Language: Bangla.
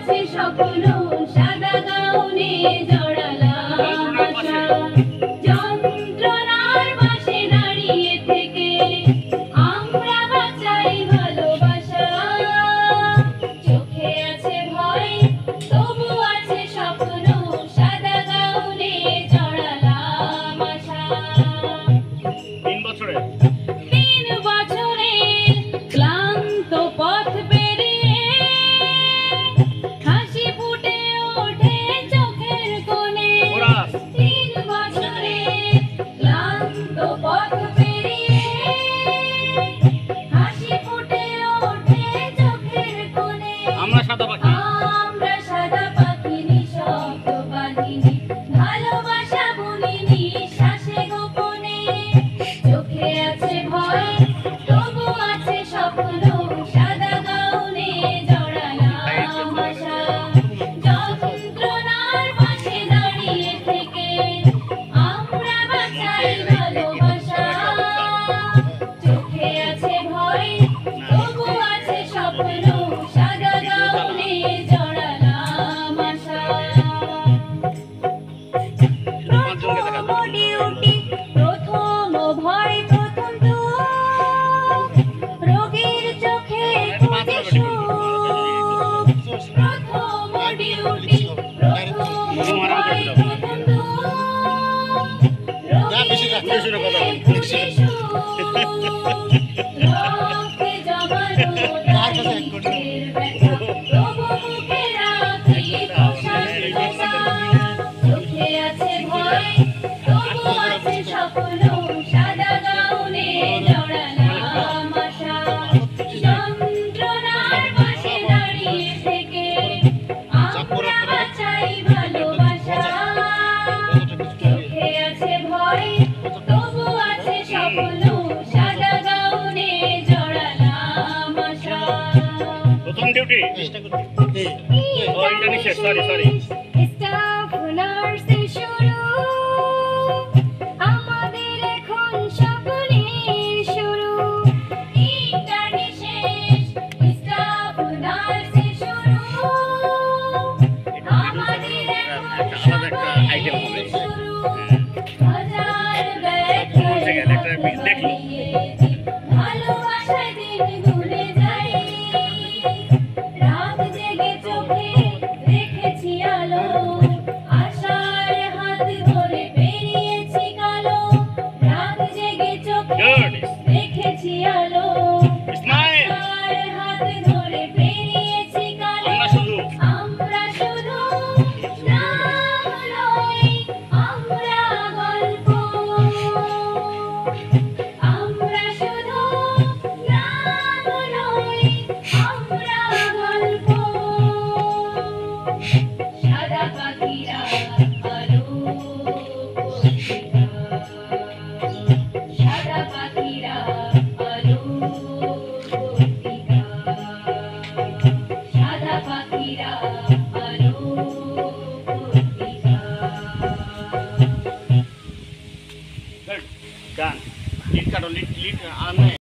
আছে স্বপ্ন সাদা গাউনে জড়ালাম আশা যন্ত্রণার পাশে দাঁড়িয়ে থেকে আমরা বাঁচাই ভালোবাসা চোখে আছে ভয় তবু আছে স্বপ্ন সাদা গাউনে জড়ালাম আশা 3 বছরে ক্লান্ত পথ পেরিয়ে হাসি ফুটে ওঠে চোখের কোণে 3 বছরে ক্লান্ত পথ পেরিয়ে হাসি ফুটে ওঠে চোখের কোণে আমরা সাদা পাখি নিঃশব্দ বাহিনী ভালোবাসা বুনিনি শ্বাসে গোপনে চোখে আছে ভয় তবু আছে স্বপ্ন সাদা গাউনে জড়ালাম আশা যন্ত্রণার পাশে দাঁড়িয়ে থেকে আমরা বাঁচাই ভালোবাসা চোখে আছে ভয় তবু আছে স্বপ্ন সাদা গাউনে জড়ালাম আশা প্রথম ডিউটি প্রথম ভয় প্রথম দুঃখ রোগীর চোখে খুঁজে সুখ প্রথম ডিউটি প্রথম ভয় প্রথম দুঃখ রোগীর চোখে খুঁজে সুখ রক্তে জমানো দুঃখের ব্যথা তবু মুখে রাখি প্রশান্ততা চোখে আছে ভয় তবু আছে স্বপ্ন সাদা গাউনে জড়ালাম আশা যন্ত্রণার পাশে দাঁড়িয়ে থেকে আমরা বাঁচাই ভালোবাসা চোখে আছে ভয় তবু আছে স্বপ্ন সাদা গাউনে জড়ালাম আশা প্রথম ডিউটি ও ইন্টারনেট সরি স্টাফ নার্সে শুরু আমাদের এখন স্বপ্নের শুরু ইন্টারনেট স্টাফ নার্সে শুরু আমাদের এখন স্বপ্নের শুরু হাজার ব্যথার ভালোবাসায় দিন ভুলে যাই রাত জেগে চোখে দেখেছি আলো আশার হাত ধরে পেরিয়েছি কালো রাত জেগে চোখে দেখেছি আলো আশার হাত ধরে পেরিয়েছি কালো আমরা শুধু নাম নই আমরা গল্প আমরা শুধু নাম নই আমরা গল্প সাদা পাখিরা আলো পত্রিকা সাদা পাখিরা আলো পত্রিকা সাদা পাখিরা